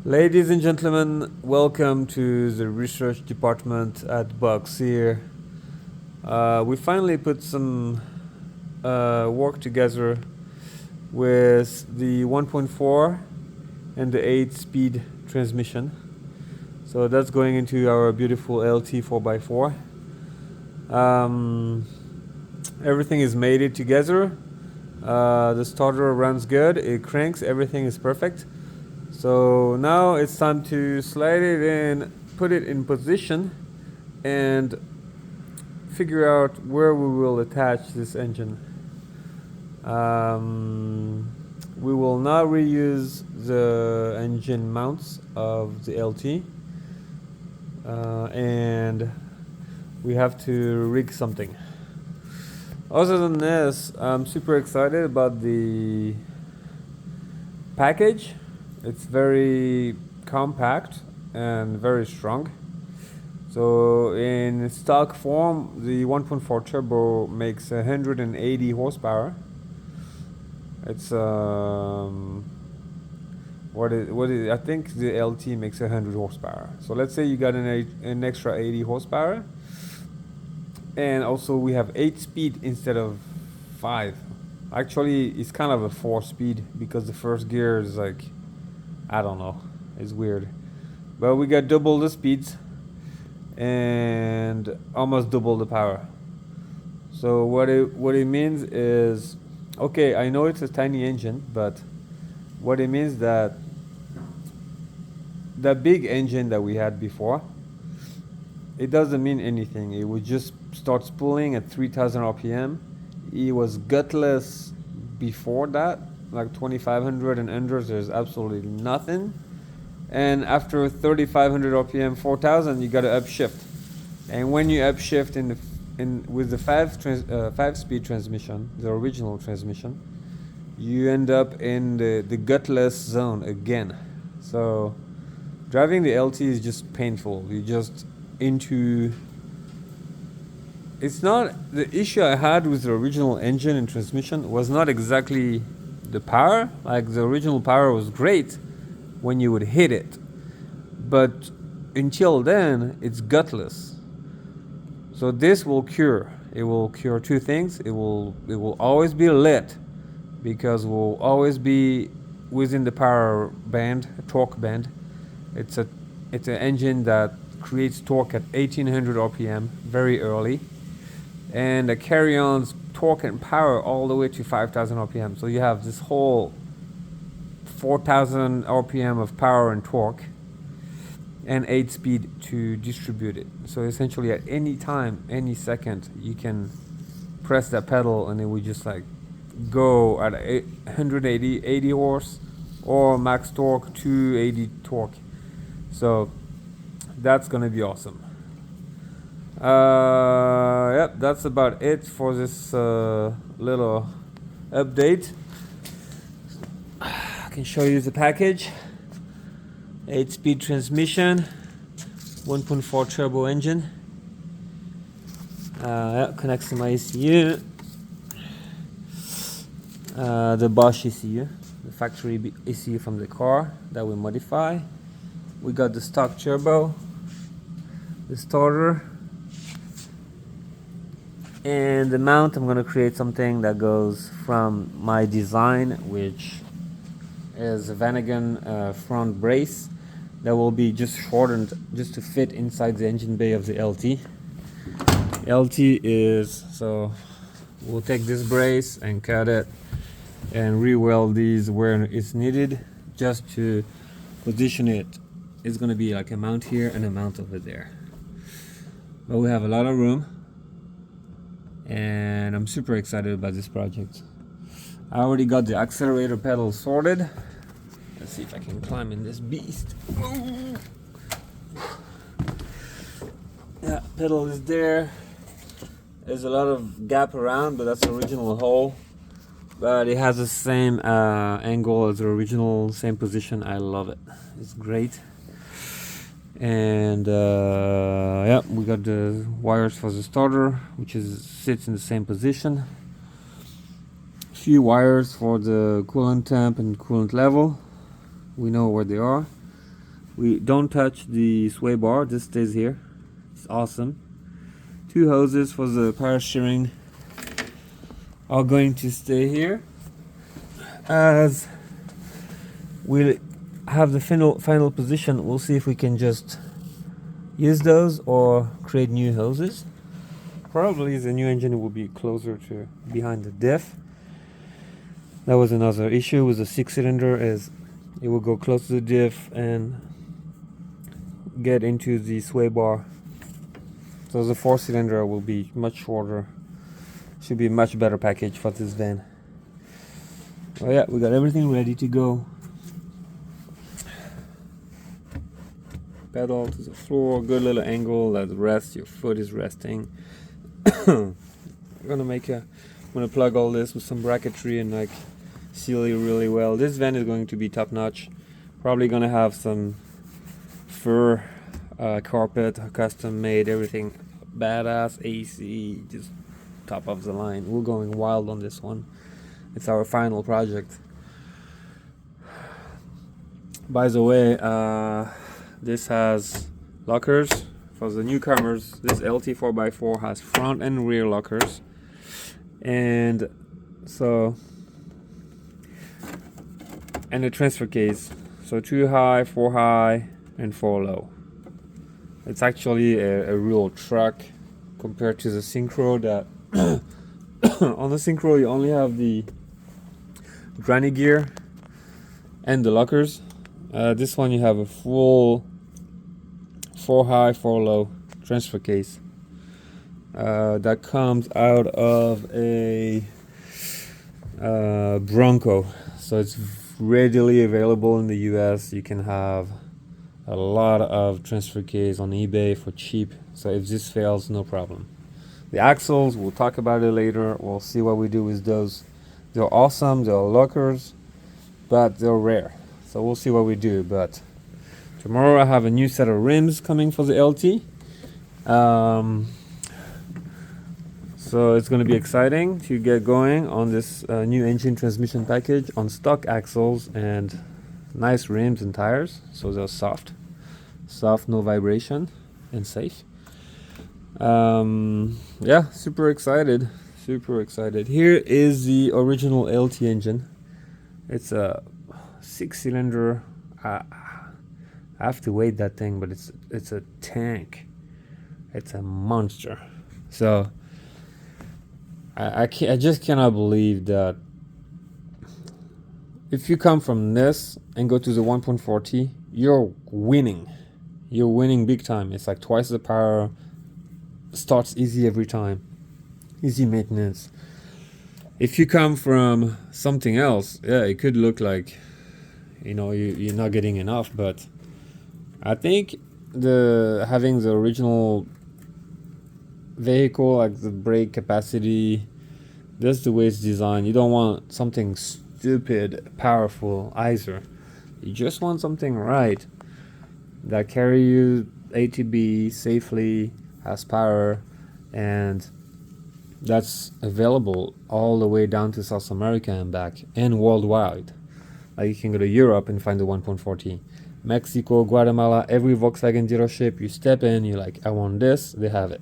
Ladies and gentlemen, welcome to the research department at Box here. We finally put some work together with the 1.4 and the 8-speed transmission. So that's going into our beautiful LT4x4. Everything is mated together. The starter runs good, it cranks, everything is perfect. So now it's time to slide it in, put it in position, and figure out where we will attach this engine. We will now reuse the engine mounts of the LT, and we have to rig something. Other than this, I'm super excited about the package. It's very compact and very strong. So in stock form, the 1.4 turbo makes 180 horsepower. It's I think the LT makes 100 horsepower. So let's say you got an extra 80 horsepower, and also we have 8-speed instead of 5. Actually, it's kind of a 4-speed because the first gear is like, I don't know, it's weird. But we got double the speeds and almost double the power. So what it means is, okay, I know it's a tiny engine, but what it means that that big engine that we had before, it doesn't mean anything. It would just start spooling at 3000 RPM. It was gutless before that, like 2500 and under, there's absolutely nothing. And after 3500 RPM, 4000, you got to upshift. And when you upshift with the 5-speed transmission, the original transmission, you end up in the gutless zone again. So driving the LT is just painful. You just into. It's not the issue I had with the original engine and transmission was not exactly the power. Like the original power was great when you would hit it, but until then it's gutless. So this will cure. It will cure two things. It will always be lit because we'll always be within the power band, torque band. It's an engine that creates torque at 1800 RPM very early, and it carry on torque and power all the way to 5000 RPM. So you have this whole 4000 RPM of power and torque and 8-speed to distribute it. So essentially at any time, any second, you can press that pedal and it would just like go at 180 horse or max torque 280 torque. So that's gonna be awesome. Yep, that's about it for this little update. I can show you the package. 8-speed transmission, 1.4 turbo engine. Connects to my ECU. The Bosch ECU, the factory ECU from the car that we modify. We got the stock turbo, the starter, and the mount. I'm going to create something that goes from my design, which is a Vanagon front brace that will be just shortened just to fit inside the engine bay of the LT. LT is, so we'll take this brace and cut it and re-weld these where it's needed just to position it. It's going to be like a mount here and a mount over there. But we have a lot of room, and I'm super excited about this project. I already got the accelerator pedal sorted. Let's see if I can climb in this beast. Yeah, pedal is there. There's a lot of gap around, but that's the original hole. But it has the same angle as the original, same position. I love it. It's great. And yeah, we got the wires for the starter, which sits in the same position. Few wires for the coolant temp and coolant level. We know where they are. We don't touch the sway bar, this stays here. It's awesome. 2 hoses for the power steering are going to stay here. As we'll have the final position, we'll see if we can just use those or create new hoses. Probably the new engine will be closer to behind the diff. That was another issue with the 6-cylinder, is it will go close to the diff and get into the sway bar. So the 4-cylinder will be much shorter. Should be a much better package for this van. Oh yeah, we got everything ready to go. Pedal to the floor, good little angle that rests, your foot is resting. I'm gonna plug all this with some bracketry and like seal it really well. This van is going to be top notch. Probably gonna have some fur carpet, custom made, everything badass, AC, just top of the line. We're going wild on this one. It's our final project. By the way, this has lockers for the newcomers. This LT4x4 has front and rear lockers, and a transfer case. So 2 high, 4 high, and 4 low. It's actually a real truck compared to the Synchro that on the Synchro you only have the granny gear and the lockers. This one you have a full 4 high, 4 low transfer case that comes out of a Bronco. So it's readily available in the US. You can have a lot of transfer case on eBay for cheap. So if this fails, no problem. The axles, we'll talk about it later. We'll see what we do with those. They're awesome, they're lockers, but they're rare. So we'll see what we do. But tomorrow I have a new set of rims coming for the LT. So it's going to be exciting to get going on this new engine transmission package on stock axles and nice rims and tires. So they're soft, no vibration, and safe. Yeah, super excited. Here is the original LT engine. It's a 6-cylinder. I have to weight that thing, but it's a tank. It's a monster. So I just cannot believe that if you come from this and go to the 1.4T, you're winning. You're winning big time. It's like twice the power. Starts easy every time. Easy maintenance. If you come from something else, yeah, it could look like, you're not getting enough. But I think having the original vehicle, like the brake capacity, that's the way it's designed. You don't want something stupid powerful either. You just want something right that carry you A to B safely, has power, and that's available all the way down to South America and back, and worldwide. Like you can go to Europe and find the 1.4T. Mexico, Guatemala, every Volkswagen dealership you step in, you're like, I want this, they have it.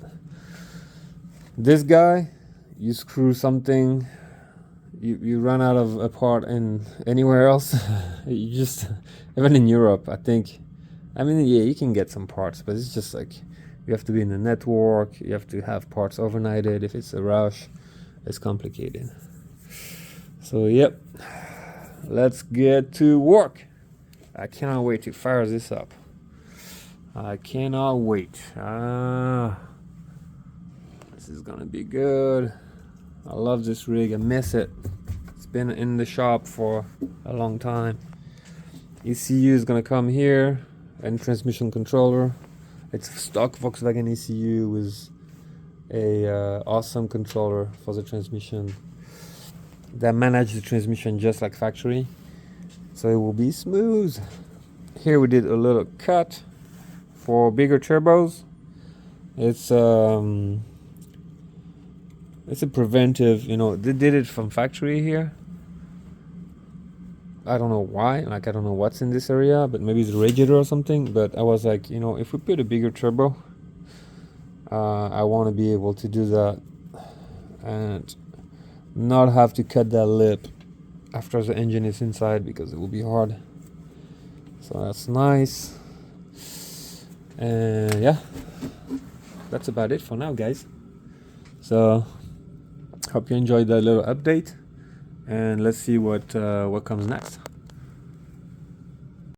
This guy, you screw something, you run out of a part in anywhere else. You just, even in Europe, yeah, you can get some parts, but it's just like, you have to be in the network, you have to have parts overnighted. If it's a rush, it's complicated. So yep, let's get to work. I cannot wait to fire this up. I cannot wait. This is gonna be good. I love this rig, I miss it. It's been in the shop for a long time. ECU is gonna come here, and transmission controller. It's stock Volkswagen ECU with a awesome controller for the transmission that manage the transmission just like factory, so it will be smooth. Here we did a little cut for bigger turbos. It's a preventive, they did it from factory here. I don't know why, like I don't know what's in this area, but maybe it's a radiator or something. But I was like, you know, if we put a bigger turbo, I want to be able to do that and not have to cut that lip after the engine is inside, because it will be hard. So that's nice. And yeah, that's about it for now, guys. So hope you enjoyed that little update, and let's see what comes next.